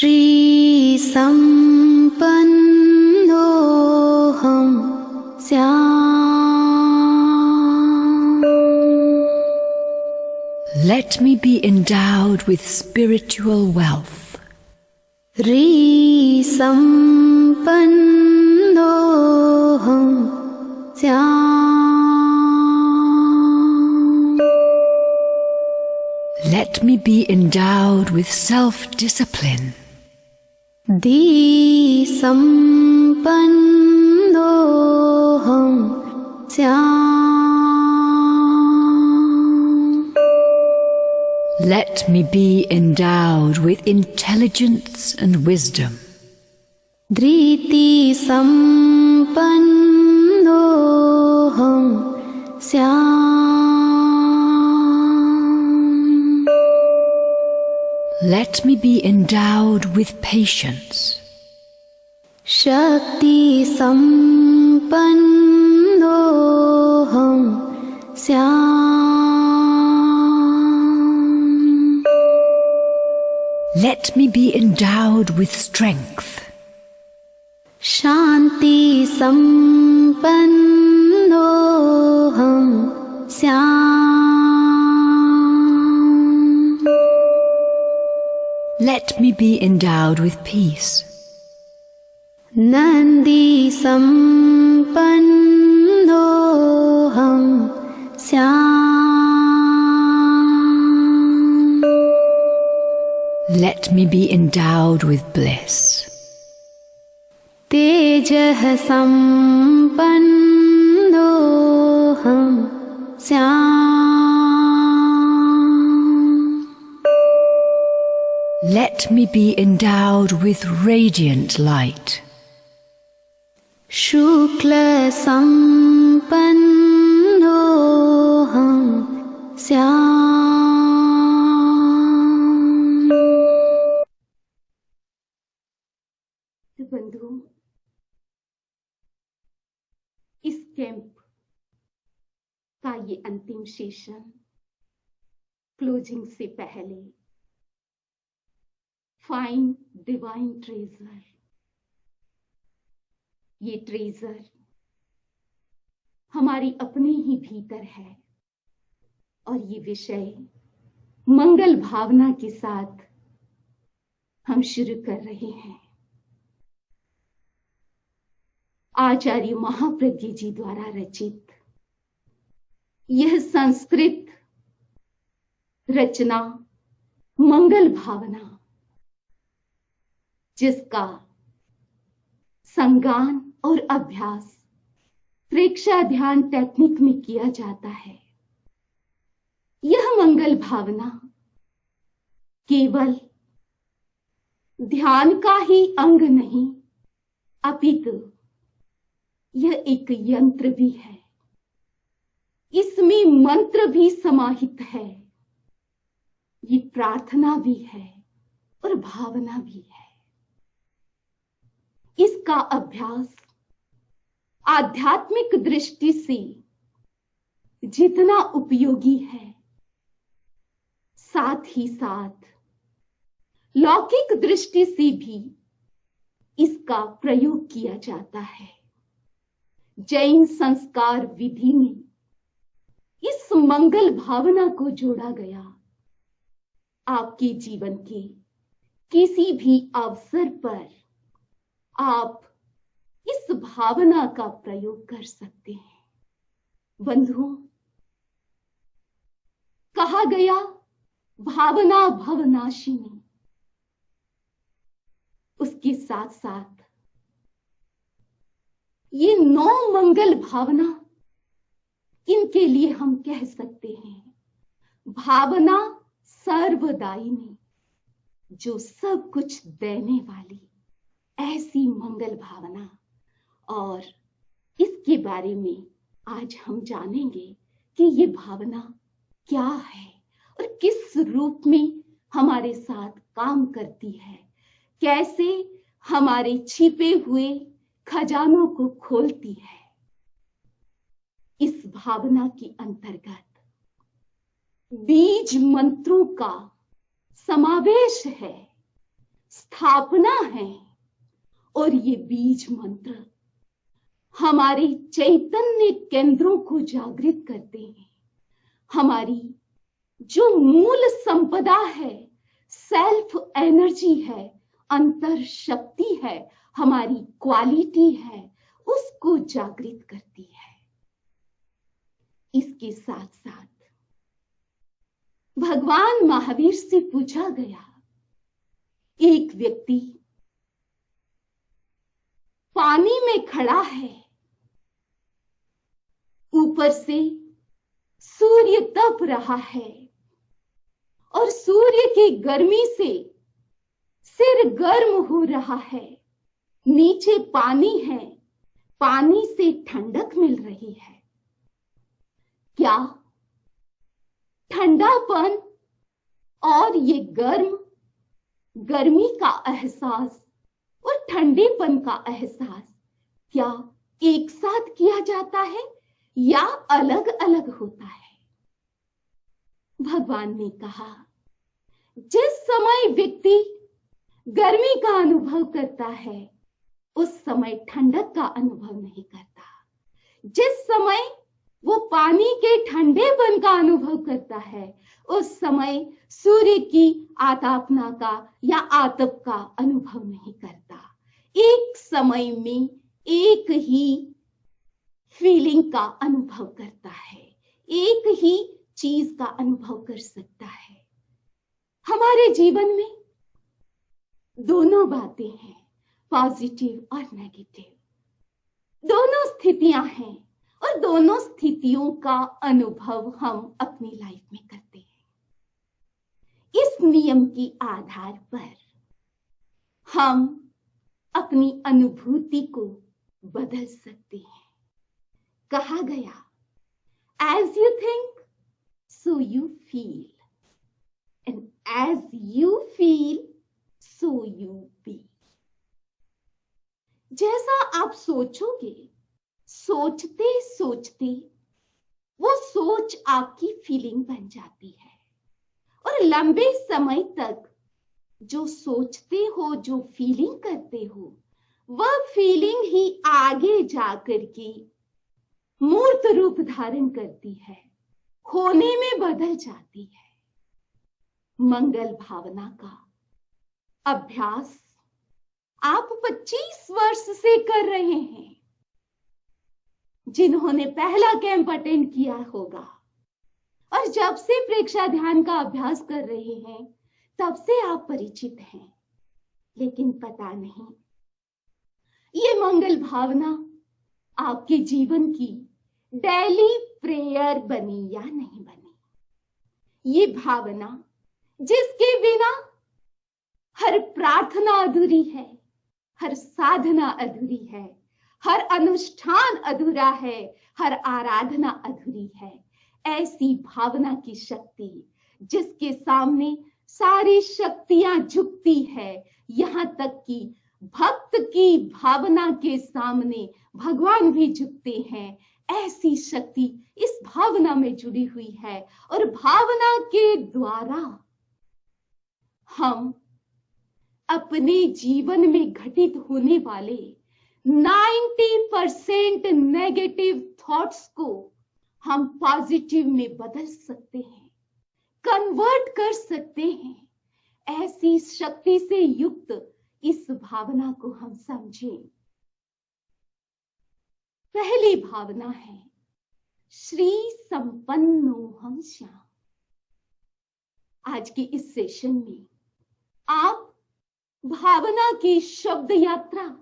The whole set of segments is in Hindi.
Shri संपन्नोऽहं स्याम्। Let me be endowed with spiritual wealth. ह्री संपन्नोऽहं स्याम्। Let me be endowed with self-discipline. धी संपन्नोऽहं स्याम्। Let me be endowed with intelligence and wisdom. Dhriti संपन्नोऽहं स्याम्। Let me be endowed with patience. शक्ति संपन्नोऽहं स्याम्। Let me be endowed with strength. Shanti संपन्नोऽहं स्याम्। Let me be endowed with peace. Nandi संपन्नोऽहं स्याम्। Let me be endowed with bliss. तेजः संपन्नोऽहं स्याम्। Let me be endowed with radiant light. शुक्ल संपन्नोऽहं स्याम्। बंधुओं, इस कैंप का ये अंतिम सेशन क्लोजिंग से पहले फाइंड डिवाइन ट्रेजर, ये ट्रेजर हमारी अपने ही भीतर है और ये विषय मंगल भावना के साथ हम शुरू कर रहे हैं। आचार्य महाप्रज्ञ जी द्वारा रचित यह संस्कृत रचना मंगल भावना, जिसका संगान और अभ्यास प्रेक्षा ध्यान टेक्निक में किया जाता है, यह मंगल भावना केवल ध्यान का ही अंग नहीं, अपितु यह एक यंत्र भी है। इसमें मंत्र भी समाहित है, ये प्रार्थना भी है और भावना भी है। इसका अभ्यास आध्यात्मिक दृष्टि से जितना उपयोगी है, साथ ही साथ लौकिक दृष्टि से भी इसका प्रयोग किया जाता है। जैन संस्कार विधि में इस मंगल भावना को जोड़ा गया। आपके जीवन के किसी भी अवसर पर आप इस भावना का प्रयोग कर सकते हैं। बंधुओं, कहा गया भावना भवनाशिनी, उसके साथ साथ ये 9 मंगल भावना, इनके लिए हम कह सकते हैं भावना सर्वदायिनी, जो सब कुछ देने वाली ऐसी मंगल भावना। और इसके बारे में आज हम जानेंगे कि ये भावना क्या है और किस रूप में हमारे साथ काम करती है, कैसे हमारे छिपे हुए खजानों को खोलती है। इस भावना के अंतर्गत बीज मंत्रों का समावेश है। स्थापना है और ये बीज मंत्र हमारे चैतन्य केंद्रों को जागृत करते हैं। हमारी जो मूल संपदा है, सेल्फ एनर्जी है, अंतर शक्ति है, हमारी क्वालिटी है, उसको जागृत करती है। इसके साथ साथ भगवान महावीर से पूछा गया, एक व्यक्ति पानी में खड़ा है, ऊपर से सूर्य तप रहा है और सूर्य की गर्मी से सिर गर्म हो रहा है, नीचे पानी है, पानी से ठंडक मिल रही है। क्या ठंडापन और ये गर्मी का एहसास और ठंडेपन का एहसास क्या एक साथ किया जाता है या अलग अलग होता है? भगवान ने कहा, जिस समय व्यक्ति गर्मी का अनुभव करता है उस समय ठंडक का अनुभव नहीं करता। जिस समय वो पानी के ठंडेपन का अनुभव करता है उस समय सूर्य की आतापना का या आतप का अनुभव नहीं करता। एक समय में एक ही फीलिंग का अनुभव करता है, एक ही चीज का अनुभव कर सकता है। हमारे जीवन में दोनों बातें हैं, पॉजिटिव और नेगेटिव। दोनों स्थितियां हैं और दोनों स्थितियों का अनुभव हम अपनी लाइफ में करते हैं। इस नियम के आधार पर हम अपनी अनुभूति को बदल सकते हैं। कहा गया, as you think, so you feel, and as you feel, so you be. जैसा आप सोचोगे, सोचते सोचते वो सोच आपकी फीलिंग बन जाती है और लंबे समय तक जो सोचते हो, जो फीलिंग करते हो, वह फीलिंग ही आगे जाकर के मूर्त रूप धारण करती है, होने में बदल जाती है। मंगल भावना का अभ्यास आप 25 वर्ष से कर रहे हैं। जिन्होंने पहला कैंप अटेंड किया होगा और जब से प्रेक्षा ध्यान का अभ्यास कर रहे हैं तब से आप परिचित हैं, लेकिन पता नहीं ये मंगल भावना आपके जीवन की डेली प्रेयर बनी या नहीं बनी। ये भावना जिसके बिना हर प्रार्थना अधूरी है, हर साधना अधूरी है, हर अनुष्ठान अधूरा है, हर आराधना अधूरी है। ऐसी भावना की शक्ति जिसके सामने सारी शक्तियां झुकती है, यहां तक कि भक्त की भावना के सामने भगवान भी झुकते हैं। ऐसी शक्ति इस भावना में जुड़ी हुई है और भावना के द्वारा हम अपने जीवन में घटित होने वाले 90% नेगेटिव थॉट्स को हम पॉजिटिव में बदल सकते हैं, कन्वर्ट कर सकते हैं। ऐसी शक्ति से युक्त इस भावना को हम समझें। पहली भावना है श्री संपन्नोहम श्याम। आज के इस सेशन में आप भावना की शब्द यात्रा,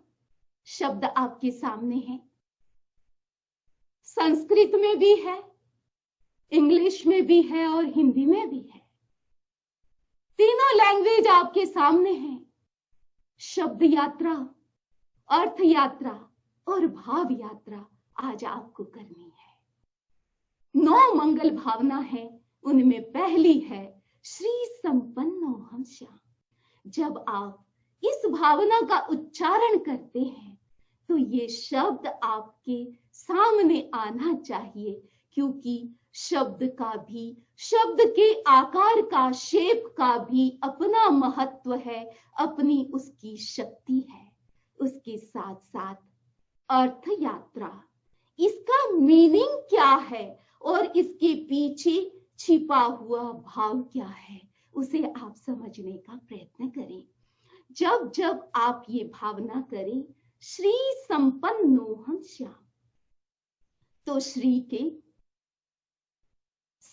शब्द आपके सामने है, संस्कृत में भी है, इंग्लिश में भी है और हिंदी में भी है। तीनों लैंग्वेज आपके सामने है। शब्द यात्रा, अर्थ यात्रा और भाव यात्रा आज आपको करनी है। 9 मंगल भावना है, उनमें पहली है श्री संपन्नोहम श्याम। जब आप इस भावना का उच्चारण करते हैं तो ये शब्द आपके सामने आना चाहिए, क्योंकि शब्द का भी, शब्द के आकार का, शेप का भी अपना महत्व है, अपनी उसकी शक्ति है। उसके साथ साथ अर्थ यात्रा, इसका मीनिंग क्या है और इसके पीछे छिपा हुआ भाव क्या है, उसे आप समझने का प्रयत्न करें। जब जब आप ये भावना करें श्री संपन्नोहम श्याम, तो श्री के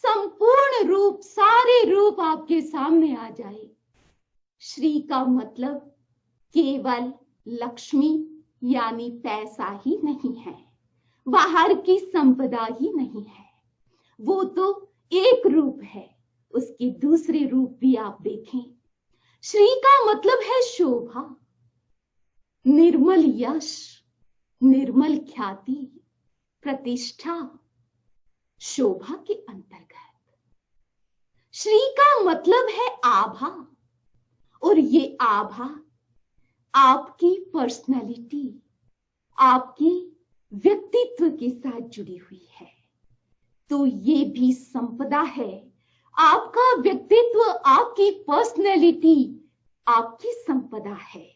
संपूर्ण रूप, सारे रूप आपके सामने आ जाए। श्री का मतलब केवल लक्ष्मी यानी पैसा ही नहीं है, बाहर की संपदा ही नहीं है, वो तो एक रूप है, उसके दूसरे रूप भी आप देखें। श्री का मतलब है शोभा, निर्मल यश, निर्मल ख्याति, प्रतिष्ठा, शोभा के अंतर्गत। श्री का मतलब है आभा, और ये आभा आपकी पर्सनालिटी, आपके व्यक्तित्व के साथ जुड़ी हुई है। तो ये भी संपदा है, आपका व्यक्तित्व, आपकी पर्सनैलिटी आपकी संपदा है।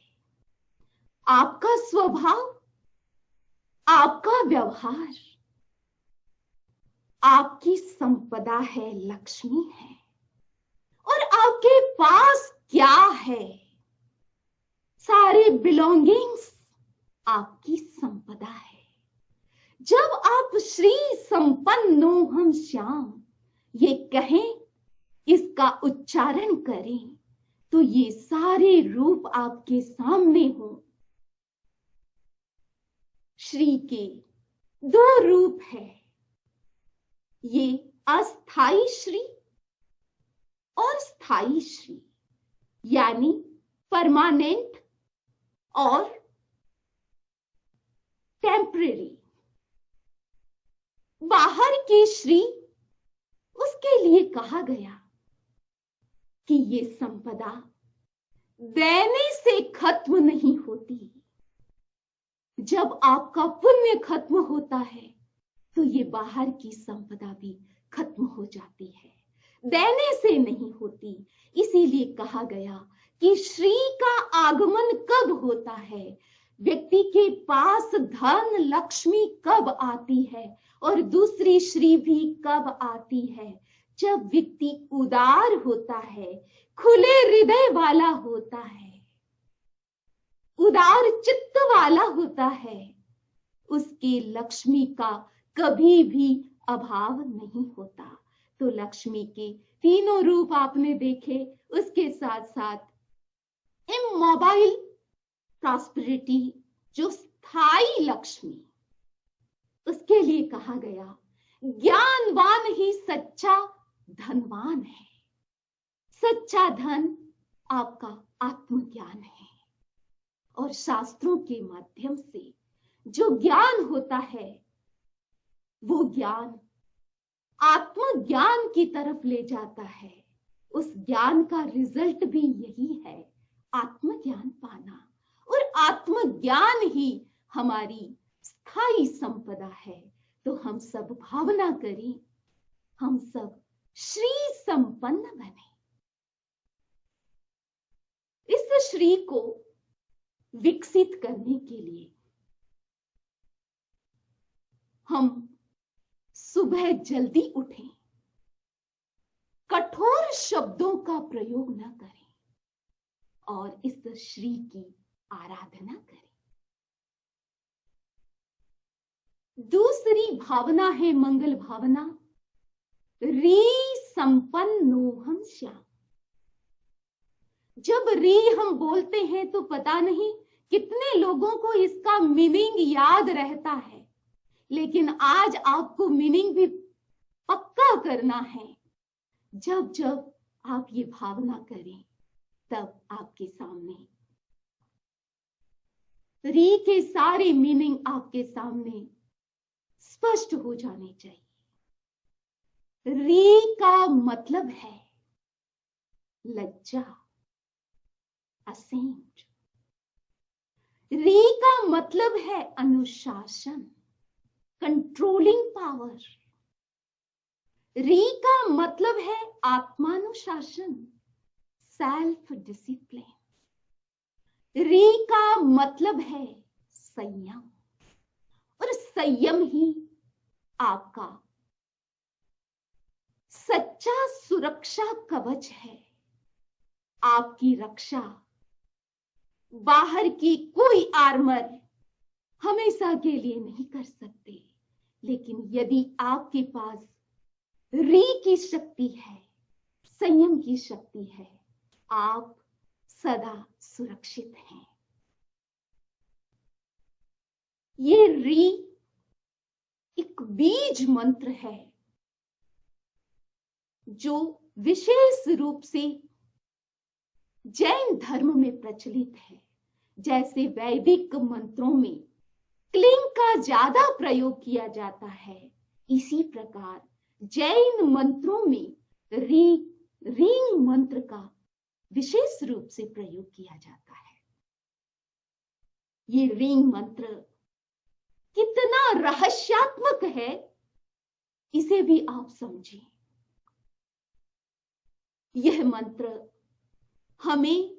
आपका स्वभाव, आपका व्यवहार आपकी संपदा है, लक्ष्मी है। और आपके पास क्या है, सारे बिलोंगिंग्स आपकी संपदा है। जब आप श्री संपन्नोहम श्याम ये कहें, इसका उच्चारण करें, तो ये सारे रूप आपके सामने हों। श्री के दो रूप है, ये अस्थाई श्री और स्थाई श्री, यानी परमानेंट और टेम्परेरी। बाहर की श्री, उसके लिए कहा गया कि ये संपदा देने से खत्म नहीं होती। जब आपका पुण्य खत्म होता है तो ये बाहर की संपदा भी खत्म हो जाती है, देने से नहीं होती। इसीलिए कहा गया कि श्री का आगमन कब होता है, व्यक्ति के पास धन लक्ष्मी कब आती है, और दूसरी श्री भी कब आती है, जब व्यक्ति उदार होता है, खुले हृदय वाला होता है, उदार चित्त वाला होता है। उसके लक्ष्मी का कभी भी अभाव नहीं होता। तो लक्ष्मी के तीनों रूप आपने देखे, उसके साथ साथ इमोबाइल प्रॉस्पेरिटी, जो स्थायी लक्ष्मी, उसके लिए कहा गया ज्ञानवान ही सच्चा धनवान है। सच्चा धन आपका आत्मज्ञान है, और शास्त्रों के माध्यम से जो ज्ञान होता है, वो ज्ञान आत्मज्ञान की तरफ ले जाता है। उस ज्ञान का रिजल्ट भी यही है, आत्मज्ञान पाना, और आत्मज्ञान ही हमारी स्थायी संपदा है। तो हम सब भावना करें, हम सब श्री संपन्न बने। इस श्री को विकसित करने के लिए हम सुबह जल्दी उठें, कठोर शब्दों का प्रयोग न करें, और इस श्री की आराधना करें। दूसरी भावना है मंगल भावना, री संपन्नोहम श्याम। जब री हम बोलते हैं तो पता नहीं कितने लोगों को इसका मीनिंग याद रहता है, लेकिन आज आपको मीनिंग भी पक्का करना है। जब जब आप ये भावना करें, तब आपके सामने री के सारे मीनिंग आपके सामने स्पष्ट हो जाने चाहिए। री का मतलब है लज्जा, असेंट। री का मतलब है अनुशासन, कंट्रोलिंग पावर। री का मतलब है आत्मानुशासन, सेल्फ डिसिप्लिन। री का मतलब है संयम, और संयम ही आपका सच्चा सुरक्षा कवच है। आपकी रक्षा बाहर की कोई आर्मर हमेशा के लिए नहीं कर सकते, लेकिन यदि आपके पास री की शक्ति है, संयम की शक्ति है, आप सदा सुरक्षित हैं। ये री एक बीज मंत्र है जो विशेष रूप से जैन धर्म में प्रचलित है। जैसे वैदिक मंत्रों में क्लिंग का ज्यादा प्रयोग किया जाता है, इसी प्रकार जैन मंत्रों में रिंग मंत्र का विशेष रूप से प्रयोग किया जाता है। ये रिंग मंत्र कितना रहस्यात्मक है, इसे भी आप समझें। यह मंत्र हमें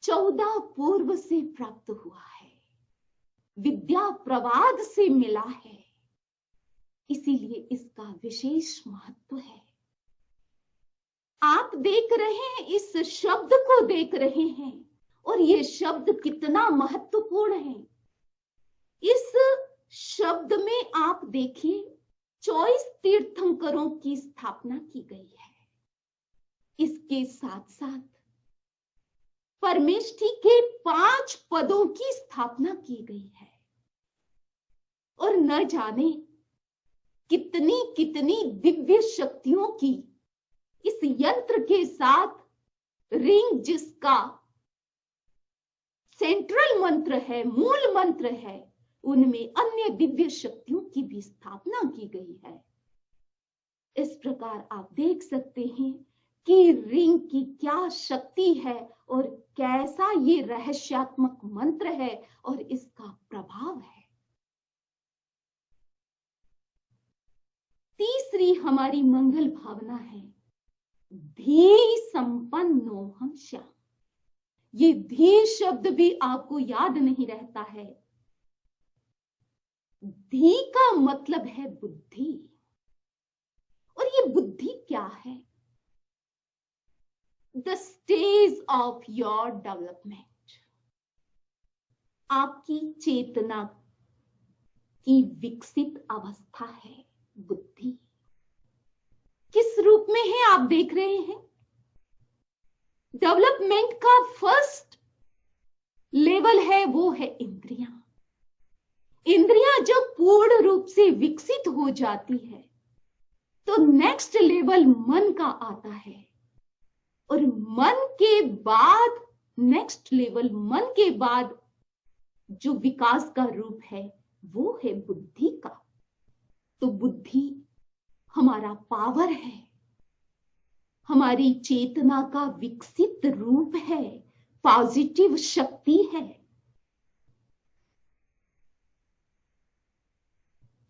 14 पूर्व से प्राप्त हुआ है, विद्या प्रवाद से मिला है, इसीलिए इसका विशेष महत्व है। आप देख रहे हैं, इस शब्द को देख रहे हैं, और यह शब्द कितना महत्वपूर्ण है। इस शब्द में आप देखिए 24 तीर्थंकरों की स्थापना की गई है। इसके साथ साथ परमेष्ठी के 5 पदों की स्थापना की गई है, और न जाने कितनी कितनी दिव्य शक्तियों की इस यंत्र के साथ, रिंग जिसका सेंट्रल मंत्र है, मूल मंत्र है, उनमें अन्य दिव्य शक्तियों की भी स्थापना की गई है। इस प्रकार आप देख सकते हैं कि रिंग की क्या शक्ति है और कैसा ये रहस्यात्मक मंत्र है और इसका प्रभाव है। तीसरी हमारी मंगल भावना है धी संपन्नोहम श्याम। ये धी शब्द भी आपको याद नहीं रहता है। धी का मतलब है बुद्धि, और ये बुद्धि क्या है? The stage of your development, आपकी चेतना की विकसित अवस्था है बुद्धि। किस रूप में है आप देख रहे हैं? डेवलपमेंट का फर्स्ट लेवल है, वो है इंद्रियां। इंद्रियां जब पूर्ण रूप से विकसित हो जाती है तो नेक्स्ट लेवल मन का आता है, और मन के बाद नेक्स्ट लेवल, मन के बाद जो विकास का रूप है वो है बुद्धि का। तो बुद्धि हमारा पावर है, हमारी चेतना का विकसित रूप है, पॉजिटिव शक्ति है।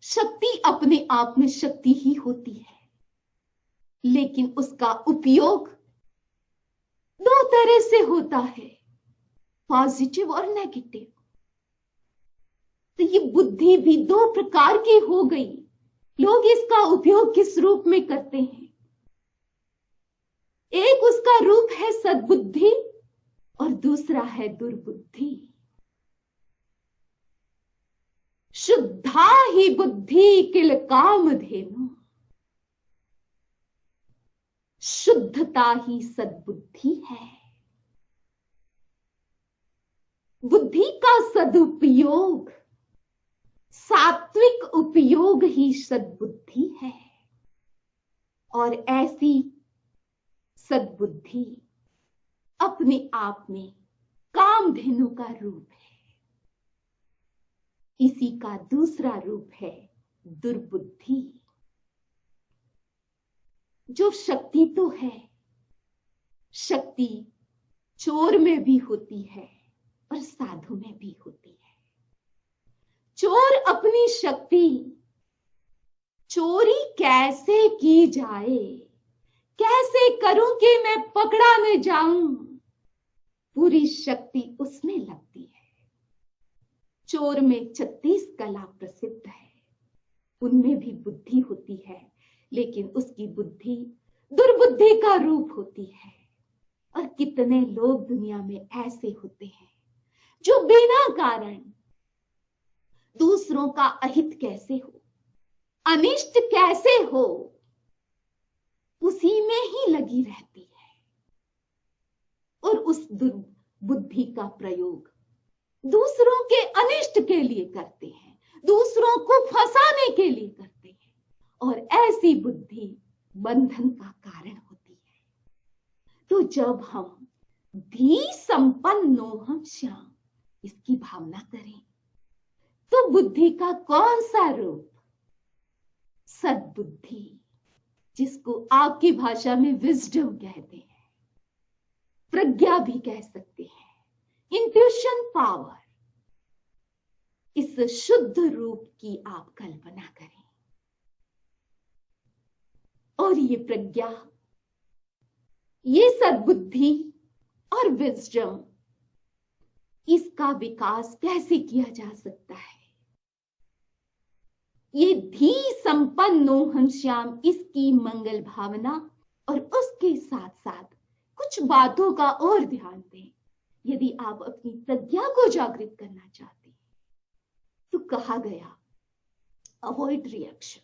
शक्ति अपने आप में शक्ति ही होती है, लेकिन उसका उपयोग 2 तरह से होता है, पॉजिटिव और नेगेटिव। तो ये बुद्धि भी 2 प्रकार की हो गई। लोग इसका उपयोग किस रूप में करते हैं? एक उसका रूप है सद्बुद्धि और दूसरा है दुर्बुद्धि। शुद्धा ही बुद्धि किल कामधेनु, शुद्धता ही सद्बुद्धि है। बुद्धि का सदुपयोग, सात्विक उपयोग ही सद्बुद्धि है, और ऐसी सद्बुद्धि अपने आप में कामधेनु का रूप है। इसी का दूसरा रूप है दुर्बुद्धि, जो शक्ति तो है, शक्ति चोर में भी होती है और साधु में भी होती है। चोर अपनी शक्ति चोरी कैसे की जाए, कैसे करूं कि मैं पकड़ा न जाऊं, पूरी शक्ति उसमें लगती है। चोर में 36 कला प्रसिद्ध है, उनमें भी बुद्धि होती है, लेकिन उसकी बुद्धि दुर्बुद्धि का रूप होती है। और कितने लोग दुनिया में ऐसे होते हैं जो बिना कारण दूसरों का अहित कैसे हो, अनिष्ट कैसे हो, उसी में ही लगी रहती है और उस दुर्बुद्धि का प्रयोग दूसरों के अनिष्ट के लिए करते हैं, दूसरों को फंसाने के लिए करते हैं, और ऐसी बुद्धि बंधन का कारण होती है। तो जब हम धी संपन्नो हम श्याम इसकी भावना करें, तो बुद्धि का कौन सा रूप? सद्बुद्धि, जिसको आपकी भाषा में विजडम कहते हैं, प्रज्ञा भी कह सकते हैं, इंट्यूशन पावर। इस शुद्ध रूप की आप कल्पना करें, और ये प्रज्ञा, ये सद्बुद्धि और विजडम, इसका विकास कैसे किया जा सकता है? ये धी संपन्नो हम श्याम, इसकी मंगल भावना, और उसके साथ साथ कुछ बातों का और ध्यान दें। यदि आप अपनी प्रज्ञा को जागृत करना चाहते हैं, तो कहा गया अवॉइड रिएक्शन।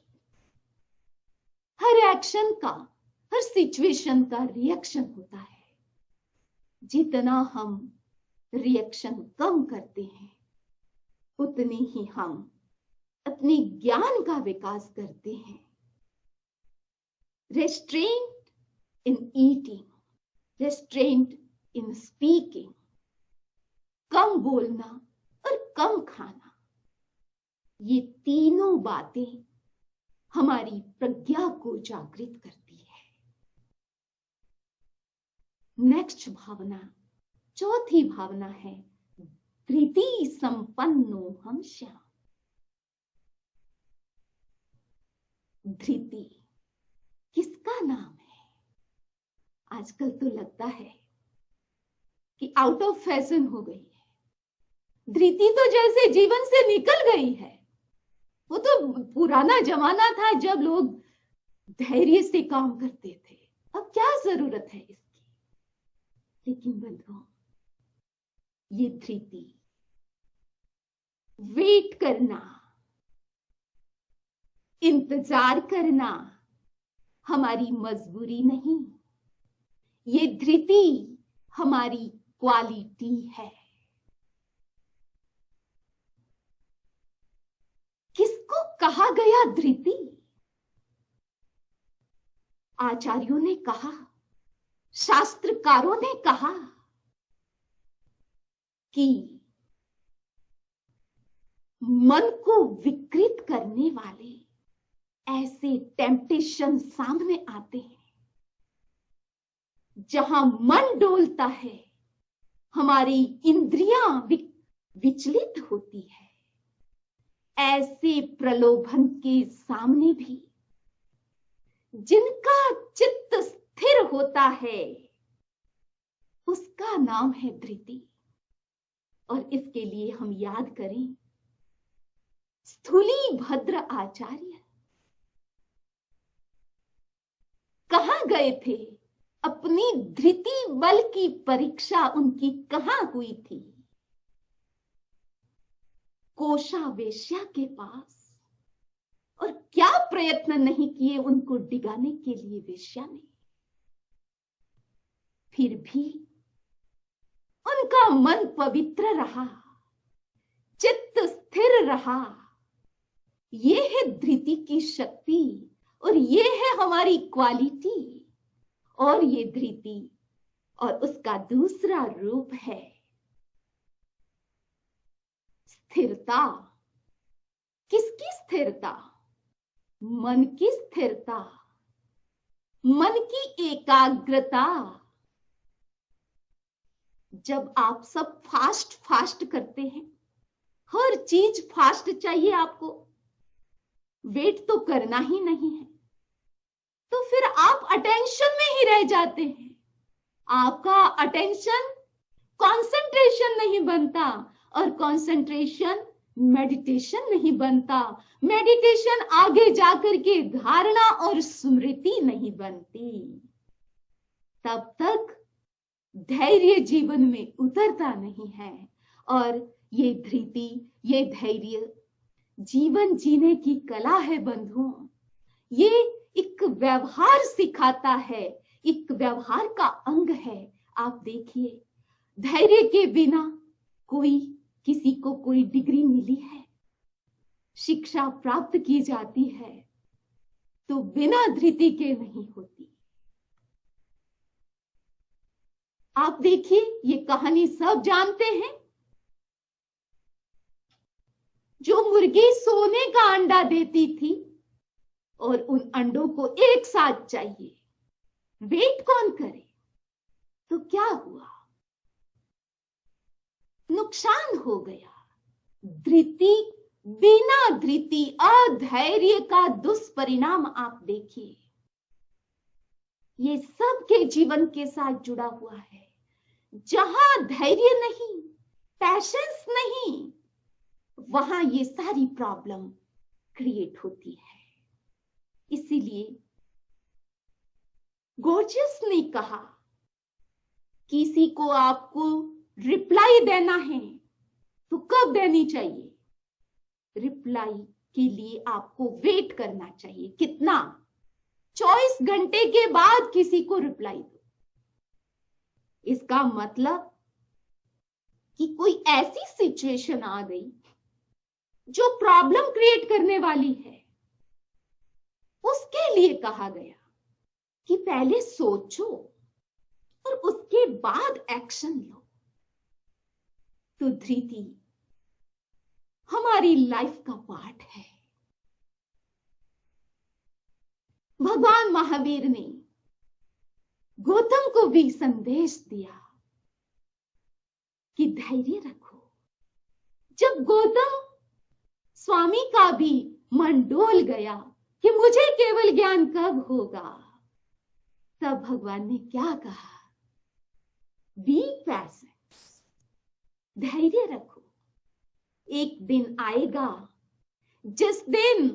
हर एक्शन का, हर सिचुएशन का रिएक्शन होता है। जितना हम रिएक्शन कम करते हैं, उतनी ही हम अपने ज्ञान का विकास करते हैं। Restraint in eating, restraint in speaking, कम बोलना और कम खाना, ये तीनों बातें हमारी प्रज्ञा को जागृत करती है। नेक्स्ट भावना, चौथी भावना है धृति संपन्नो हम श्याम। धृति किसका नाम है? आजकल तो लगता है कि आउट ऑफ फैशन हो गई है। धृति तो जैसे जीवन से निकल गई है। वो तो पुराना जमाना था जब लोग धैर्य से काम करते थे। अब क्या जरूरत है इसकी? लेकिन बंधुओं, ये धृति, वेट करना, इंतजार करना हमारी मजबूरी नहीं, ये धृति हमारी क्वालिटी है। किसको कहा गया धृति? आचार्यों ने कहा, शास्त्रकारों ने कहा कि मन को विकृत करने वाले ऐसे टेम्पटेशन सामने आते हैं, जहां मन डोलता है, हमारी इंद्रियां विचलित होती है। ऐसे प्रलोभन के सामने भी जिनका चित्त स्थिर होता है, उसका नाम है धृति। और इसके लिए हम याद करें स्थूली भद्र आचार्य कहां गए थे? अपनी धृति बल की परीक्षा उनकी कहां हुई थी? कोशा वेश्या के पास। और क्या प्रयत्न नहीं किए उनको डिगाने के लिए वेश्या ने। फिर भी उनका मन पवित्र रहा, चित्त स्थिर रहा। ये है धृति की शक्ति और ये है हमारी क्वालिटी। और ये धृति और उसका दूसरा रूप है स्थिरता। किसकी स्थिरता? मन की स्थिरता, मन की एकाग्रता। जब आप सब फास्ट फास्ट करते हैं, हर चीज फास्ट चाहिए आपको, वेट तो करना ही नहीं है, तो फिर आप अटेंशन में ही रह जाते हैं। आपका अटेंशन कंसंट्रेशन नहीं बनता, और कंसंट्रेशन मेडिटेशन नहीं बनता, मेडिटेशन आगे जाकर के धारणा और स्मृति नहीं बनती। तब तक धैर्य जीवन में उतरता नहीं है, और ये धृति, ये धैर्य जीवन जीने की कला है बंधुओं। ये एक व्यवहार सिखाता है, एक व्यवहार का अंग है। आप देखिए, धैर्य के बिना किसी को कोई डिग्री मिली है, शिक्षा प्राप्त की जाती है, तो बिना धृति के नहीं होती। आप देखिए, ये कहानी सब जानते हैं। जो मुर्गी सोने का अंडा देती थी और उन अंडों को एक साथ चाहिए, वेट कौन करे? तो क्या हुआ? नुकसान हो गया। धृति, बिना धृति, अधैर्य का दुष्परिणाम आप देखिए। ये सबके जीवन के साथ जुड़ा हुआ है। जहां धैर्य नहीं, पैशंस नहीं, वहां ये सारी प्रॉब्लम क्रिएट होती है। इसीलिए गोर्जियस ने कहा, किसी को आपको रिप्लाई देना है तो कब देनी चाहिए? रिप्लाई के लिए आपको वेट करना चाहिए। कितना? 24 घंटे के बाद किसी को रिप्लाई दो। इसका मतलब कि कोई ऐसी सिचुएशन आ गई जो प्रॉब्लम क्रिएट करने वाली है, उसके लिए कहा गया कि पहले सोचो और उसके बाद एक्शन लो। तो धृति हमारी लाइफ का पार्ट है। भगवान महावीर ने गौतम को भी संदेश दिया कि धैर्य रखो। जब गौतम स्वामी का भी मन डोल गया कि मुझे केवल ज्ञान कब होगा, तब भगवान ने क्या कहा? बी पैशेंट, धैर्य रखो। एक दिन आएगा जिस दिन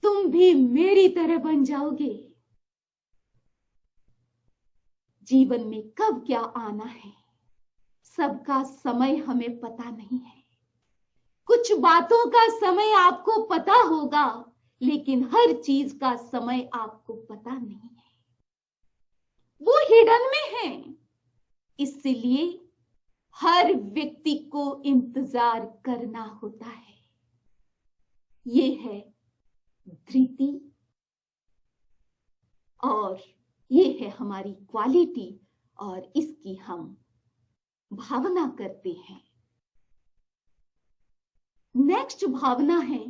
तुम भी मेरी तरह बन जाओगे। जीवन में कब क्या आना है, सबका समय हमें पता नहीं है। कुछ बातों का समय आपको पता होगा, लेकिन हर चीज का समय आपको पता नहीं है, वो हिडन में है। इसलिए हर व्यक्ति को इंतजार करना होता है। ये है धृति, और ये है हमारी क्वालिटी, और इसकी हम भावना करते हैं। नेक्स्ट भावना है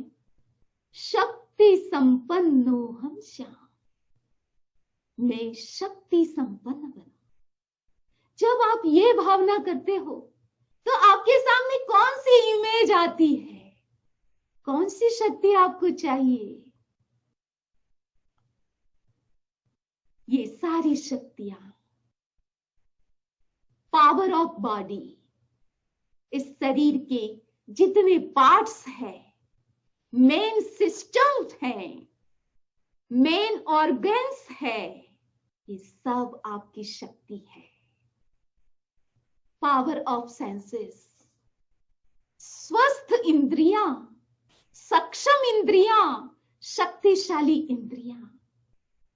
शक्ति संपन्नो हम श्याम। मैं शक्ति संपन्न बना। जब आप ये भावना करते हो तो आपके सामने कौन सी इमेज आती है? कौन सी शक्ति आपको चाहिए? ये सारी शक्तियां, पावर ऑफ बॉडी, इस शरीर के जितने पार्ट्स हैं, मेन सिस्टम्स हैं, मेन ऑर्गन्स है, ये सब आपकी शक्ति है। पावर ऑफ सेंसेस, स्वस्थ इंद्रियां, सक्षम इंद्रियां, शक्तिशाली इंद्रियां,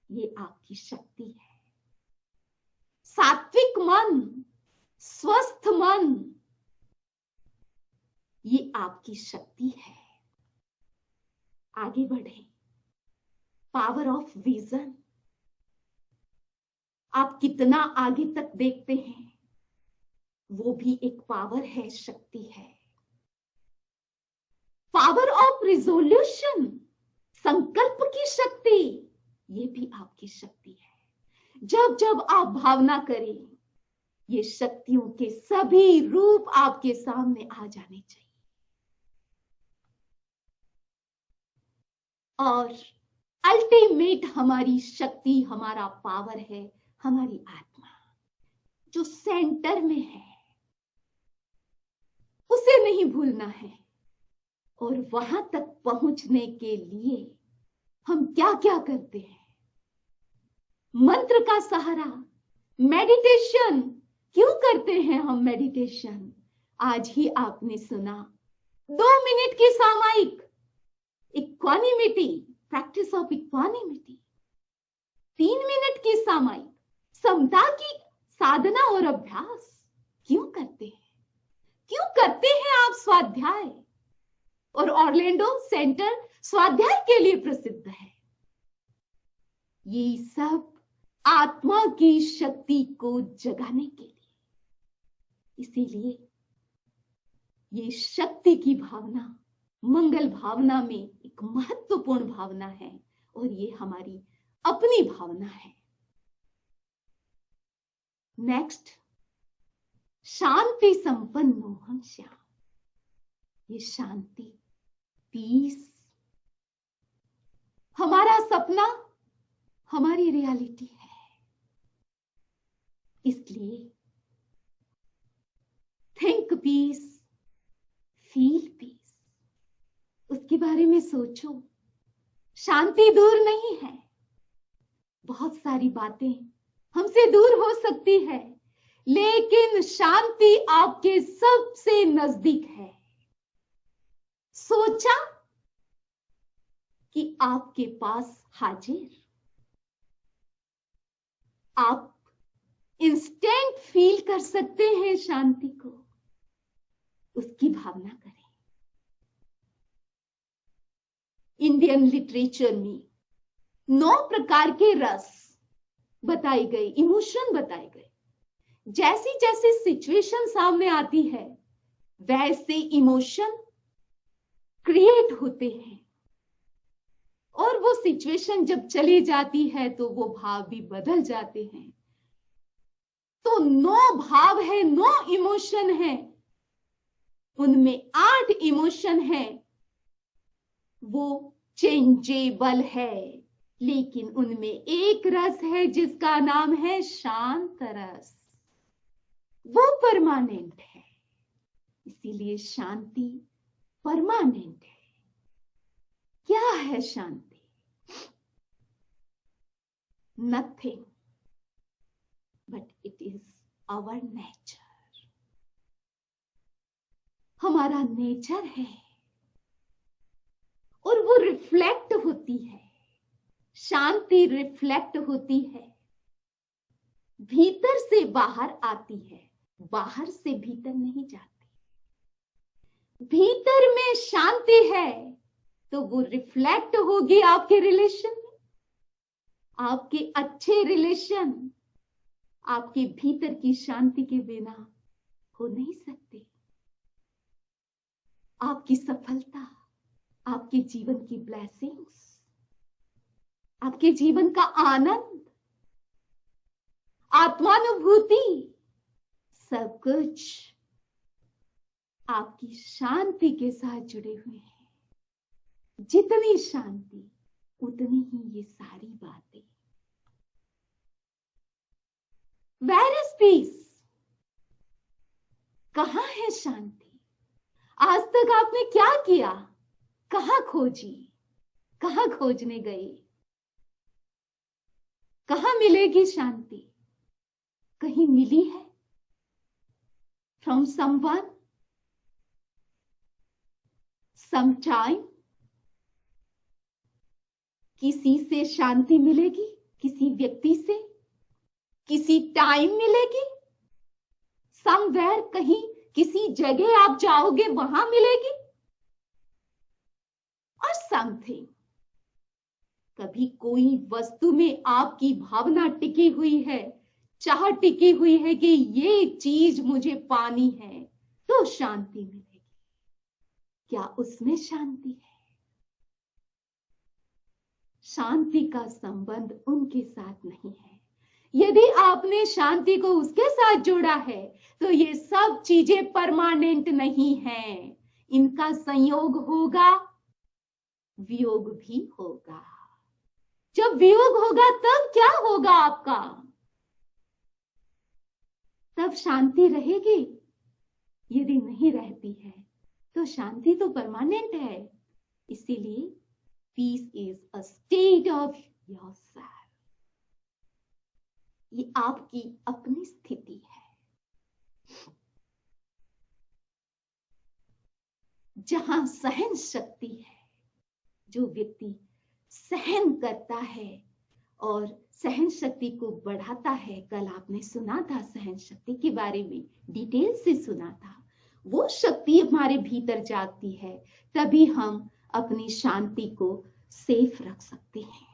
ये आपकी शक्ति है। सात्विक मन, स्वस्थ मन, ये आपकी शक्ति है। आगे बढ़े। पावर ऑफ विजन, आप कितना आगे तक देखते हैं, वो भी एक पावर है, शक्ति है। पावर ऑफ रिजोल्यूशन, संकल्प की शक्ति, ये भी आपकी शक्ति है। जब जब आप भावना करें, ये शक्तियों के सभी रूप आपके सामने आ जाने चाहिए। और अल्टीमेट हमारी शक्ति, हमारा पावर है हमारी आत्मा, जो सेंटर में है, उसे नहीं भूलना है। और वहां तक पहुंचने के लिए हम क्या क्या करते हैं? मंत्र का सहारा, मेडिटेशन। क्यों करते हैं हम मेडिटेशन? आज ही आपने सुना 2 मिनट की सामायिक equanimity, practice of equanimity, 3 minute की सामायिक समता की साधना और अभ्यास। क्यों करते हैं? क्यों करते हैं आप स्वाध्याय? और ऑरलैंडो सेंटर स्वाध्याय के लिए प्रसिद्ध है। ये सब आत्मा की शक्ति को जगाने के लिए। इसीलिए ये शक्ति की भावना मंगल भावना में एक महत्वपूर्ण भावना है और ये हमारी अपनी भावना है। नेक्स्ट, शांति संपन्नो हम श्याम। ये शांति, पीस हमारा सपना, हमारी रियलिटी है। इसलिए थिंक पीस, फील पीस, उसके बारे में सोचो। शांति दूर नहीं है। बहुत सारी बातें हमसे दूर हो सकती है, लेकिन शांति आपके सबसे नजदीक है। सोचा कि आपके पास हाजिर, आप इंस्टेंट फील कर सकते हैं शांति को, उसकी भावना करें। इंडियन लिटरेचर में 9 प्रकार के रस बताए गए, इमोशन बताए गए। जैसी जैसी सिचुएशन सामने आती है वैसे इमोशन क्रिएट होते हैं, और वो सिचुएशन जब चली जाती है तो वो भाव भी बदल जाते हैं। तो 9 भाव है, 9 इमोशन है, उनमें 8 इमोशन है, वो चेंजेबल है, लेकिन उनमें एक रस है जिसका नाम है शांत रस, वो परमानेंट है। इसीलिए शांति परमानेंट है। क्या है शांति? Nothing but it is our nature. हमारा नेचर है और वो रिफ्लेक्ट होती है। शांति रिफ्लेक्ट होती है, भीतर से बाहर आती है, बाहर से भीतर नहीं जाती। भीतर में शांति है तो वो रिफ्लेक्ट होगी आपके रिलेशन में। आपके अच्छे रिलेशन आपके भीतर की शांति के बिना हो नहीं सकते। आपकी सफलता, आपके जीवन की ब्लेसिंग्स, आपके जीवन का आनंद, आत्मानुभूति, सब कुछ आपकी शांति के साथ जुड़े हुए हैं। जितनी शांति उतनी ही ये सारी बातें। Where is peace? कहां है शांति? आज तक आपने क्या किया? कहां खोजी? कहां खोजने गए? कहां मिलेगी शांति? कहीं मिली है? From someone, sometime. किसी से शांति मिलेगी, किसी व्यक्ति से, किसी टाइम मिलेगी, समवेयर, कहीं किसी जगह आप जाओगे वहां मिलेगी, और समथिंग, कभी कोई वस्तु में आपकी भावना टिकी हुई है, चाह टिकी हुई है कि ये चीज मुझे पानी है तो शांति मिलेगी। क्या उसमें शांति है? शांति का संबंध उनके साथ नहीं है। यदि आपने शांति को उसके साथ जोड़ा है तो ये सब चीजें परमानेंट नहीं हैं। इनका संयोग होगा वियोग भी होगा। जब वियोग होगा तब क्या होगा आपका? तब शांति रहेगी? यदि नहीं रहती है तो शांति तो परमानेंट है। इसीलिए peace is a state of yourself. ये आपकी अपनी स्थिति है। जहां सहन शक्ति है, जो व्यक्ति सहन करता है और सहन शक्ति को बढ़ाता है, कल आपने सुना था सहन शक्ति के बारे में, डिटेल से सुना था, वो शक्ति हमारे भीतर जागती है, तभी हम अपनी शांति को सेफ रख सकते हैं।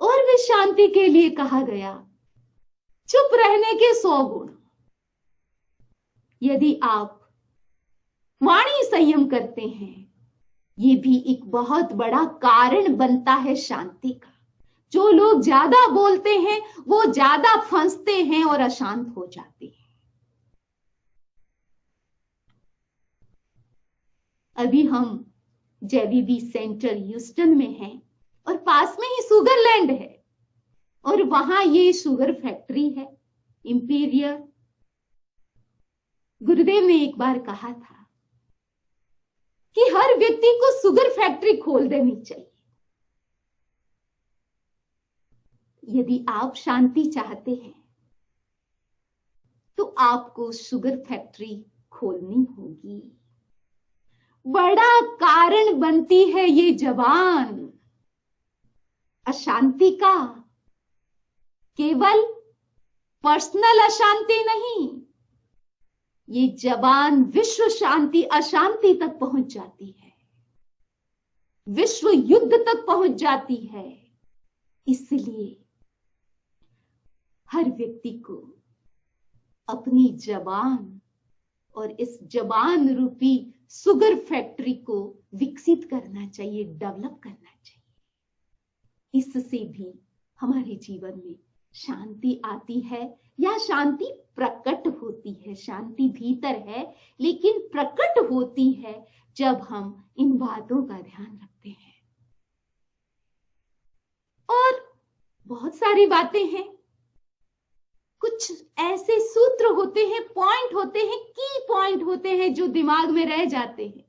और भी शांति के लिए कहा गया, चुप रहने के 100 गुण। यदि आप वाणी संयम करते हैं, ये भी एक बहुत बड़ा कारण बनता है शांति का। जो लोग ज्यादा बोलते हैं वो ज्यादा फंसते हैं और अशांत हो जाते हैं। अभी हम जेबीबी सेंटर ह्यूस्टन में हैं और पास में ही शुगरलैंड है और वहां ये शुगर फैक्ट्री है, इंपीरियल। गुरुदेव ने एक बार कहा था कि हर व्यक्ति को शुगर फैक्ट्री खोल देनी चाहिए। यदि आप शांति चाहते हैं तो आपको शुगर फैक्ट्री खोलनी होगी। बड़ा कारण बनती है ये जबान अशांति का। केवल पर्सनल अशांति नहीं, ये जबान विश्व शांति अशांति तक पहुंच जाती है, विश्व युद्ध तक पहुंच जाती है। इसलिए हर व्यक्ति को अपनी जबान और इस जबान रूपी शुगर फैक्ट्री को विकसित करना चाहिए, डेवलप करना चाहिए। इससे भी हमारे जीवन में शांति आती है या शांति प्रकट होती है। शांति भीतर है लेकिन प्रकट होती है जब हम इन बातों का ध्यान रखते हैं। और बहुत सारी बातें हैं, कुछ ऐसे सूत्र होते हैं, पॉइंट होते हैं, की पॉइंट होते हैं जो दिमाग में रह जाते हैं।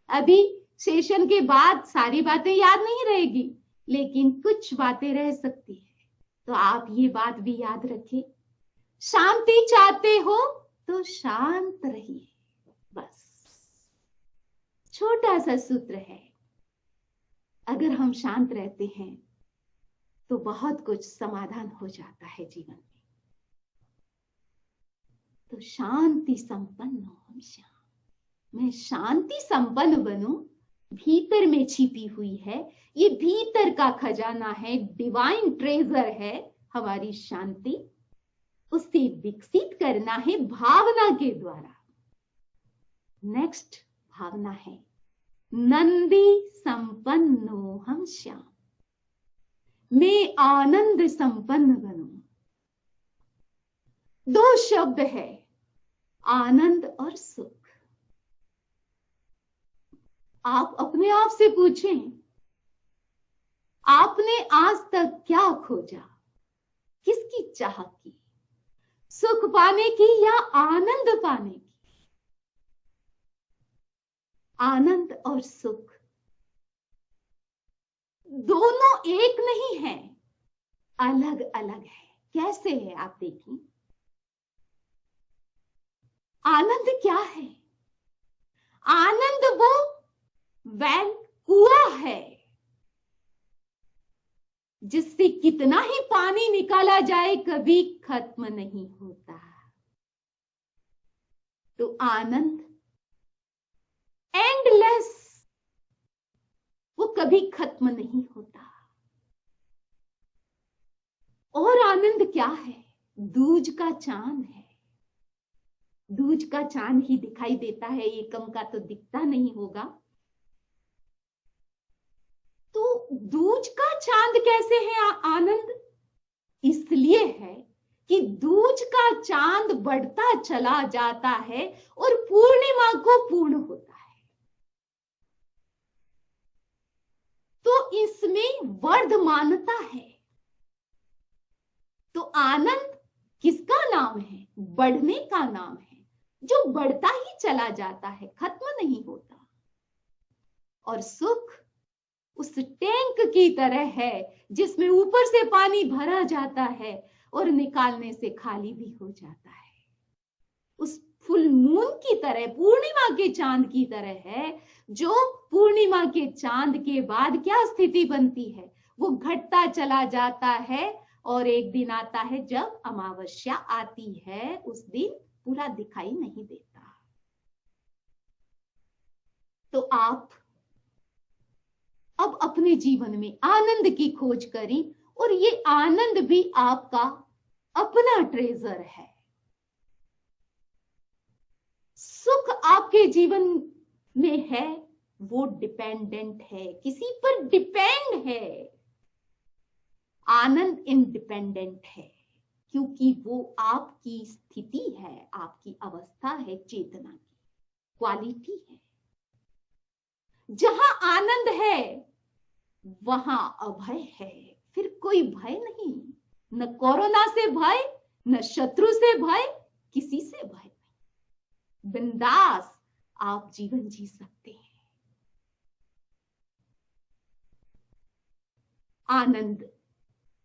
अभी सेशन के बाद सारी बातें याद नहीं रहेगी, लेकिन कुछ बातें रह सकती है। तो आप ये बात भी याद रखें, शांति चाहते हो तो शांत रहिए। बस छोटा सा सूत्र है, अगर हम शांत रहते हैं तो बहुत कुछ समाधान हो जाता है जीवन में। तो शांति संपन्न हो हम श्याम। मैं शांति संपन्न बनूं, भीतर में छिपी हुई है, ये भीतर का खजाना है, डिवाइन ट्रेजर है हमारी शांति। उसे विकसित करना है भावना के द्वारा। नेक्स्ट भावना है नंदी संपन्नो हम श्याम। मैं आनंद संपन्न बनूं। 2 शब्द है, आनंद और सुख। आप अपने आप से पूछें, आपने आज तक क्या खोजा? किसकी चाह की? सुख पाने की या आनंद पाने की? आनंद और सुख दोनों एक नहीं है, अलग अलग है। कैसे है आप देखिए। आनंद क्या है? आनंद वो वेल कुआं है जिससे कितना ही पानी निकाला जाए कभी खत्म नहीं होता। तो आनंद एंडलेस, वो कभी खत्म नहीं होता। और आनंद क्या है? दूज का चांद है। दूज का चांद ही दिखाई देता है, एकम का तो दिखता नहीं होगा। तो दूज का चांद कैसे है आनंद? इसलिए है कि दूज का चांद बढ़ता चला जाता है और पूर्णिमा को पूर्ण होता है। तो इसमें वर्धमानता है। तो आनंद किसका नाम है? बढ़ने का नाम है, जो बढ़ता ही चला जाता है, खत्म नहीं होता। और सुख उस टैंक की तरह है जिसमें ऊपर से पानी भरा जाता है और निकालने से खाली भी हो जाता है। उस फुल मून की तरह, पूर्णिमा के चांद की तरह है, जो पूर्णिमा के चांद के बाद क्या स्थिति बनती है? वो घटता चला जाता है और एक दिन आता है जब अमावस्या आती है, उस दिन पूरा दिखाई नहीं देता। तो आप अब अपने जीवन में आनंद की खोज करें, और ये आनंद भी आपका अपना ट्रेजर है। सुख आपके जीवन में है, वो डिपेंडेंट है, किसी पर डिपेंड है। आनंद इंडिपेंडेंट है, क्योंकि वो आपकी स्थिति है, आपकी अवस्था है, चेतना की क्वालिटी है। जहां आनंद है वहां अभय है, फिर कोई भय नहीं। न कोरोना से भय, न शत्रु से भय, किसी से भय नहीं। बिंदास आप जीवन जी सकते हैं। आनंद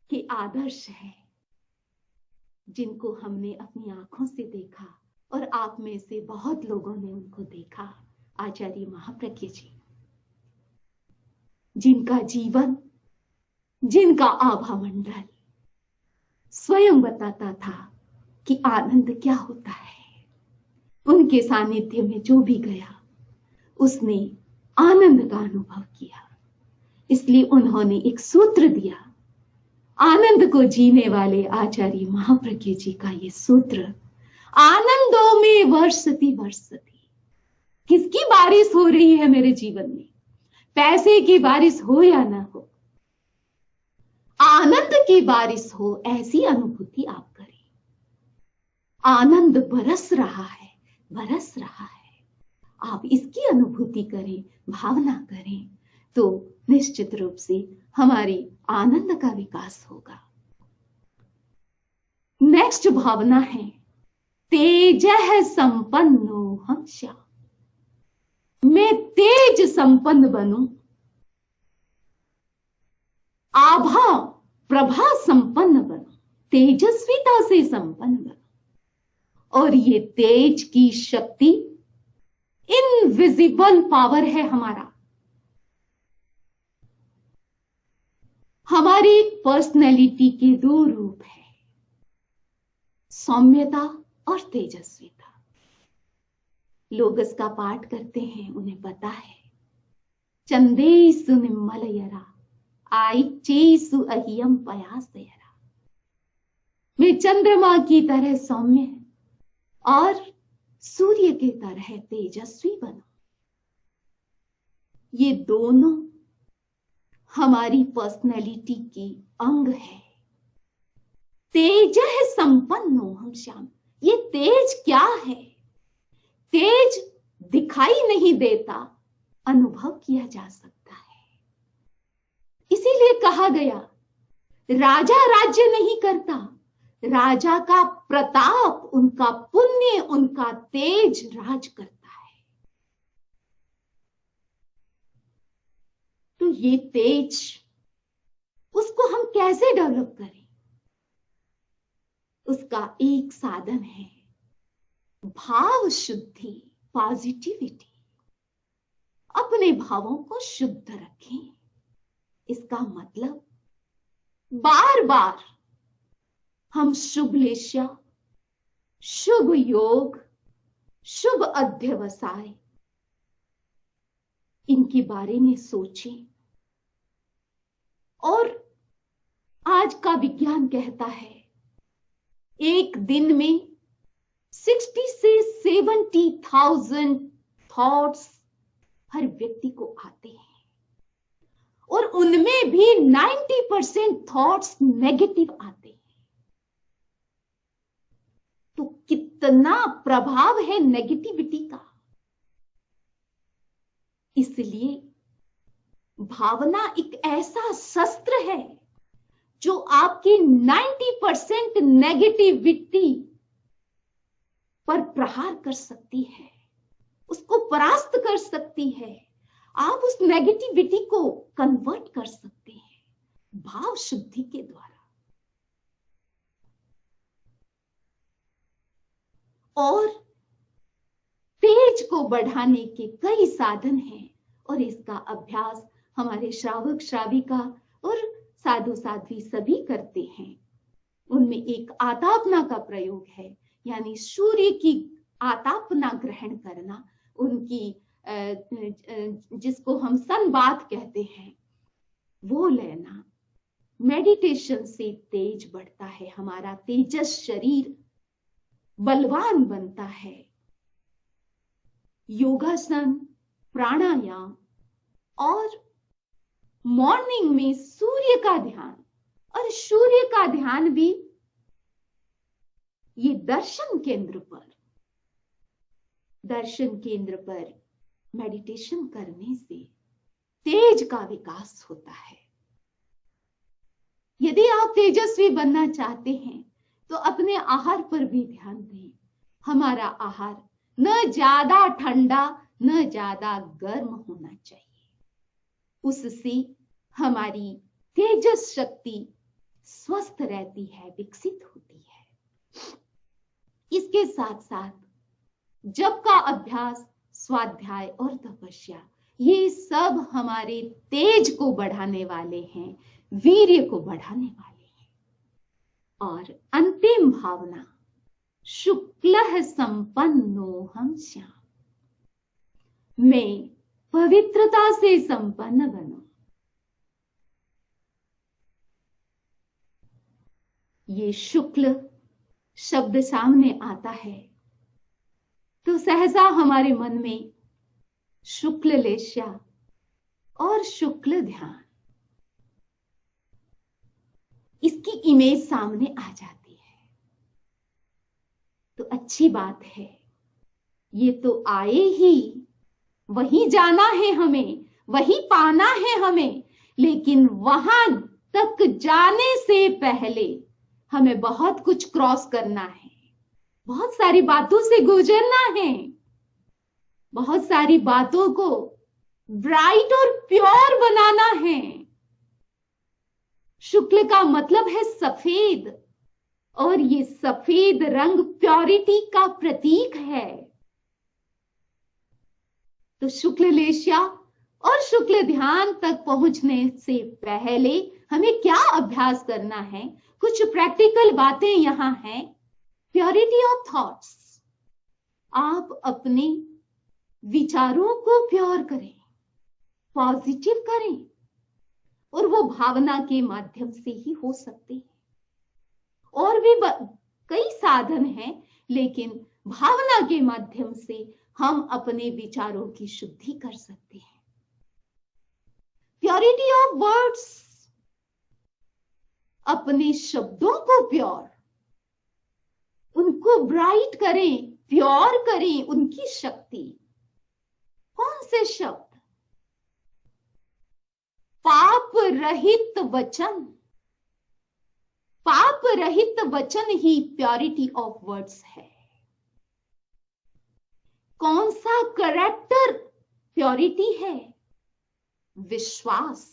के आदर्श है जिनको हमने अपनी आंखों से देखा, और आप में से बहुत लोगों ने उनको देखा। आचार्य महाप्रज्ञ जी, जिनका जीवन, जिनका आभा मंडल स्वयं बताता था कि आनंद क्या होता है। उनके सानिध्य में जो भी गया उसने आनंद का अनुभव किया। इसलिए उन्होंने एक सूत्र दिया, आनंद को जीने वाले आचार्य महाप्रज्ञ जी का ये सूत्र, आनंदों में वर्षति वर्षति। किसकी बारिश हो रही है मेरे जीवन में? पैसे की बारिश हो या ना हो, आनंद की बारिश हो, ऐसी अनुभूति आप करें। आनंद बरस रहा है, बरस रहा है, आप इसकी अनुभूति करें, भावना करें, तो निश्चित रूप से हमारी आनंद का विकास होगा। नेक्स्ट भावना है तेजः संपन्नो हम श्याम। मैं तेज संपन्न बनूं, आभा प्रभा संपन्न बनूं, तेजस्विता से संपन्न बनूं। और ये तेज की शक्ति इनविजिबल पावर है हमारा। हमारी पर्सनैलिटी के दो रूप है, सौम्यता और तेजस्विता। लोग इसका पाठ करते हैं, उन्हें पता है। चंदेसु निम्मलयरा आइचेसु अहियम पयासयरा। मैं चंद्रमा की तरह सौम्य और सूर्य की तरह तेजस्वी बनूं। ये दोनों हमारी पर्सनैलिटी की अंग है। तेजः संपन्नो हम श्याम। ये तेज क्या है? तेज दिखाई नहीं देता, अनुभव किया जा सकता है। इसीलिए कहा गया, राजा राज्य नहीं करता, राजा का प्रताप, उनका पुण्य, उनका तेज राज करता है। तो ये तेज, उसको हम कैसे डेवलप करें? उसका एक साधन है भाव शुद्धि, पॉजिटिविटी। अपने भावों को शुद्ध रखें। इसका मतलब बार बार हम शुभ लेशा, शुभ योग, शुभ अध्यवसाय, इनके बारे में सोचें। और आज का विज्ञान कहता है एक दिन में 60 से 70,000 थॉट्स हर व्यक्ति को आते हैं, और उनमें भी 90% थॉट्स नेगेटिव आते हैं। तो कितना प्रभाव है नेगेटिविटी का। इसलिए भावना एक ऐसा शस्त्र है जो आपकी 90% नेगेटिविटी पर प्रहार कर सकती है, उसको परास्त कर सकती है। आप उस नेगेटिविटी को कन्वर्ट कर सकते हैं भाव शुद्धि के द्वारा। और तेज को बढ़ाने के कई साधन हैं और इसका अभ्यास हमारे श्रावक श्राविका और साधु साध्वी सभी करते हैं। उनमें एक आतापना का प्रयोग है, यानी सूर्य की आतापना ग्रहण करना, उनकी जिसको हम सनबाथ कहते हैं वो लेना। मेडिटेशन से तेज बढ़ता है, हमारा तेजस शरीर बलवान बनता है। योगासन, प्राणायाम और मॉर्निंग में सूर्य का ध्यान, और सूर्य का ध्यान भी ये दर्शन केंद्र पर मेडिटेशन करने से तेज का विकास होता है। यदि आप तेजस्वी बनना चाहते हैं तो अपने आहार पर भी ध्यान दें। हमारा आहार न ज्यादा ठंडा न ज्यादा गर्म होना चाहिए, उससे हमारी तेजस शक्ति स्वस्थ रहती है, विकसित होती है। इसके साथ साथ जप का अभ्यास, स्वाध्याय और तपस्या, ये सब हमारे तेज को बढ़ाने वाले हैं, वीर्य को बढ़ाने वाले हैं। और अंतिम भावना, शुक्लः संपन्नोऽहं श्याम, मैं पवित्रता से संपन्न बनूं। ये शुक्ल शब्द सामने आता है तो सहसा हमारे मन में शुक्ल लेस्या और शुक्ल ध्यान, इसकी इमेज सामने आ जाती है। तो अच्छी बात है, ये तो आए ही, वहीं जाना है हमें, वहीं पाना है हमें, लेकिन वहां तक जाने से पहले हमें बहुत कुछ क्रॉस करना है, बहुत सारी बातों से गुजरना है, बहुत सारी बातों को ब्राइट और प्योर बनाना है। शुक्ल का मतलब है सफेद, और ये सफेद रंग प्योरिटी का प्रतीक है। तो शुक्ल लेस्या और शुक्ल ध्यान तक पहुंचने से पहले हमें क्या अभ्यास करना है, कुछ प्रैक्टिकल बातें यहां हैं। प्योरिटी ऑफ थॉट्स, आप अपने विचारों को प्योर करें, पॉजिटिव करें, और वो भावना के माध्यम से ही हो सकते हैं। और भी कई साधन हैं, लेकिन भावना के माध्यम से हम अपने विचारों की शुद्धि कर सकते हैं। प्योरिटी ऑफ वर्ड्स, अपने शब्दों को प्योर, उनको ब्राइट करें, प्योर करें, उनकी शक्ति। कौन से शब्द? पाप रहित वचन, पाप रहित वचन ही प्योरिटी ऑफ वर्ड्स है। कौन सा कैरेक्टर प्योरिटी है? विश्वास।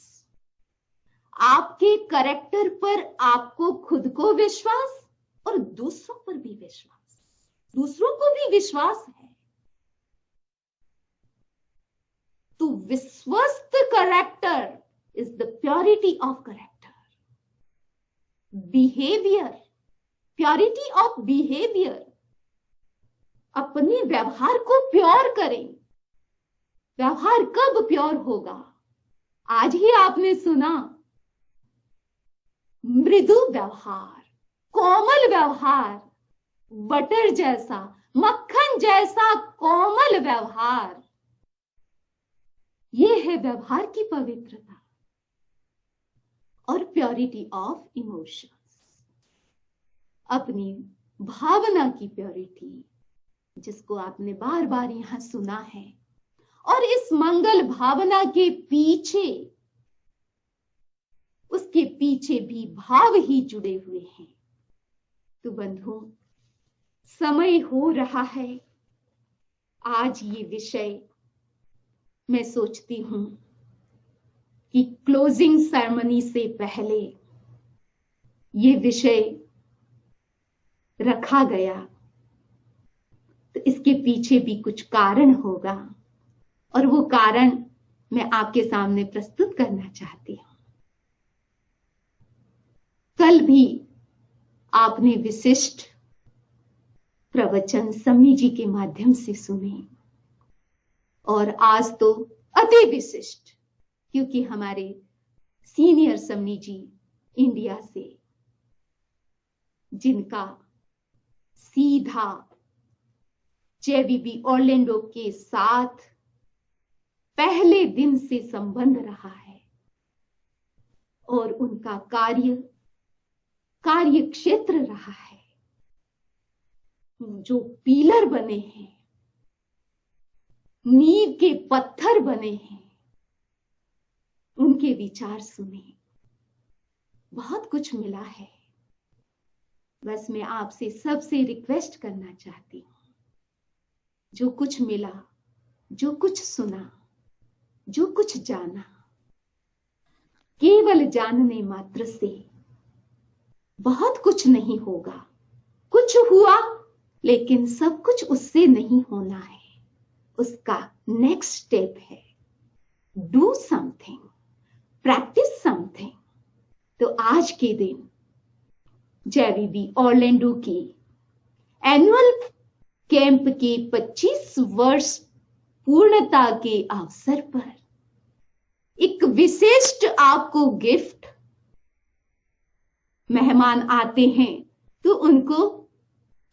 आपके कैरेक्टर पर आपको खुद को विश्वास और दूसरों पर भी विश्वास, दूसरों को भी विश्वास है। तो विश्वस्त character is the purity of character. Behaviour, purity of behaviour, अपने व्यवहार को प्योर करें। व्यवहार कब प्योर होगा? आज ही आपने सुना, मृदु व्यवहार, कोमल व्यवहार, बटर जैसा, मक्खन जैसा कोमल व्यवहार, ये है व्यवहार की पवित्रता। और प्योरिटी ऑफ इमोशंस, अपनी भावना की प्योरिटी, जिसको आपने बार बार यहां सुना है। और इस मंगल भावना के पीछे उसके पीछे भी भाव ही जुड़े हुए हैं। तो बंधुओं, समय हो रहा है, आज ये विषय मैं सोचती हूं कि क्लोजिंग सेरेमनी से पहले ये विषय रखा गया, तो इसके पीछे भी कुछ कारण होगा और वो कारण मैं आपके सामने प्रस्तुत करना चाहती हूं। कल भी आपने विशिष्ट प्रवचन सम्मी जी के माध्यम से सुने और आज तो अति विशिष्ट, क्योंकि हमारे सीनियर सम्मी जी इंडिया से, जिनका सीधा जेवीबी ऑरलैंडो के साथ पहले दिन से संबंध रहा है और उनका कार्य क्षेत्र रहा है, जो पिलर बने हैं, नींव के पत्थर बने हैं, उनके विचार सुने, बहुत कुछ मिला है। बस मैं आपसे सबसे रिक्वेस्ट करना चाहती हूं, जो कुछ मिला, जो कुछ सुना, जो कुछ जाना, केवल जानने मात्र से बहुत कुछ नहीं होगा। कुछ हुआ, लेकिन सब कुछ उससे नहीं होना है। उसका नेक्स्ट स्टेप है डू समथिंग, प्रैक्टिस समथिंग। तो आज के दिन जेवीबी ऑरलैंडो की एनुअल कैंप के 25 वर्ष पूर्णता के अवसर पर एक विशिष्ट आपको गिफ्ट, मेहमान आते हैं तो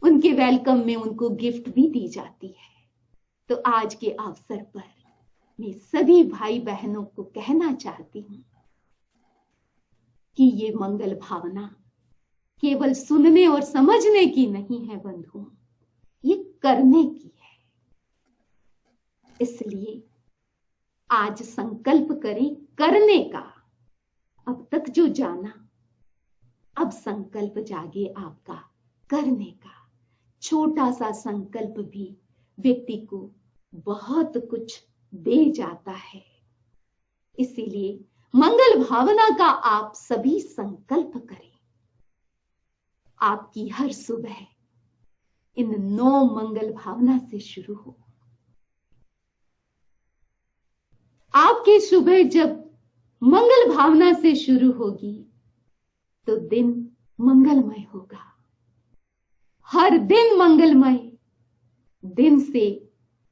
उनके वेलकम में उनको गिफ्ट भी दी जाती है। तो आज के अवसर पर मैं सभी भाई बहनों को कहना चाहती हूं कि ये मंगल भावना केवल सुनने और समझने की नहीं है बंधुओं, ये करने की है। इसलिए आज संकल्प करें करने का। अब तक जो जाना, अब संकल्प जागे आपका करने का। छोटा सा संकल्प भी व्यक्ति को बहुत कुछ दे जाता है। इसीलिए मंगल भावना का आप सभी संकल्प करें। आपकी हर सुबह इन 9 मंगल भावना से शुरू हो। आपकी सुबह जब मंगल भावना से शुरू होगी तो दिन मंगलमय होगा। हर दिन मंगलमय, दिन से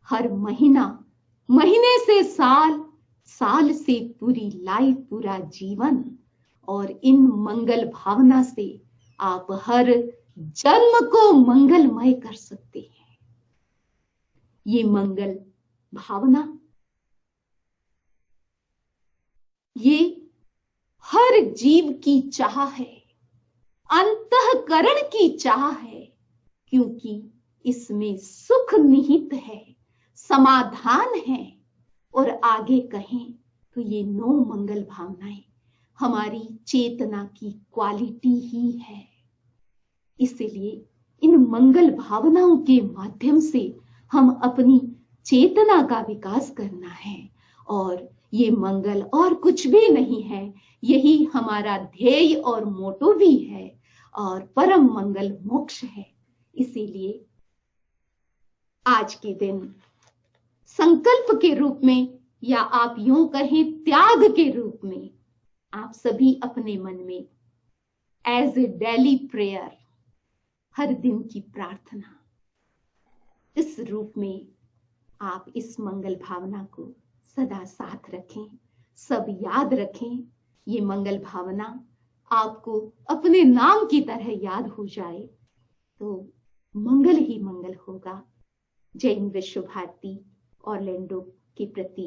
हर महीना, महीने से साल, साल से पूरी लाइफ, पूरा जीवन। और इन मंगल भावना से आप हर जन्म को मंगलमय कर सकते हैं। ये मंगल भावना, ये हर जीव की चाह है, अंतःकरण की चाह है, क्योंकि इसमें सुख निहित है, समाधान है। और आगे कहें तो ये 9 मंगल भावनाएं हमारी चेतना की क्वालिटी ही है। इसलिए इन मंगल भावनाओं के माध्यम से हम अपनी चेतना का विकास करना है। और ये मंगल और कुछ भी नहीं है, यही हमारा ध्येय और मोटो भी है, और परम मंगल मोक्ष है। इसीलिए आज के दिन संकल्प के रूप में, या आप यूं कहें त्याग के रूप में, आप सभी अपने मन में एज ए डेली प्रेयर, हर दिन की प्रार्थना, इस रूप में आप इस मंगल भावना को सदा साथ रखें। सब याद रखें, ये मंगल भावना आपको अपने नाम की तरह याद हो जाए तो मंगल ही मंगल होगा। जैन विश्व भारती ऑरलैंडो के प्रति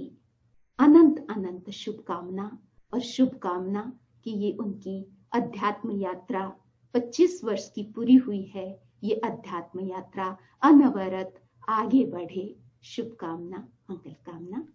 अनंत अनंत शुभकामना, और शुभकामना कि ये उनकी अध्यात्म यात्रा 25 वर्ष की पूरी हुई है। ये अध्यात्म यात्रा अनवरत आगे बढ़े। शुभकामना, मंगल कामना।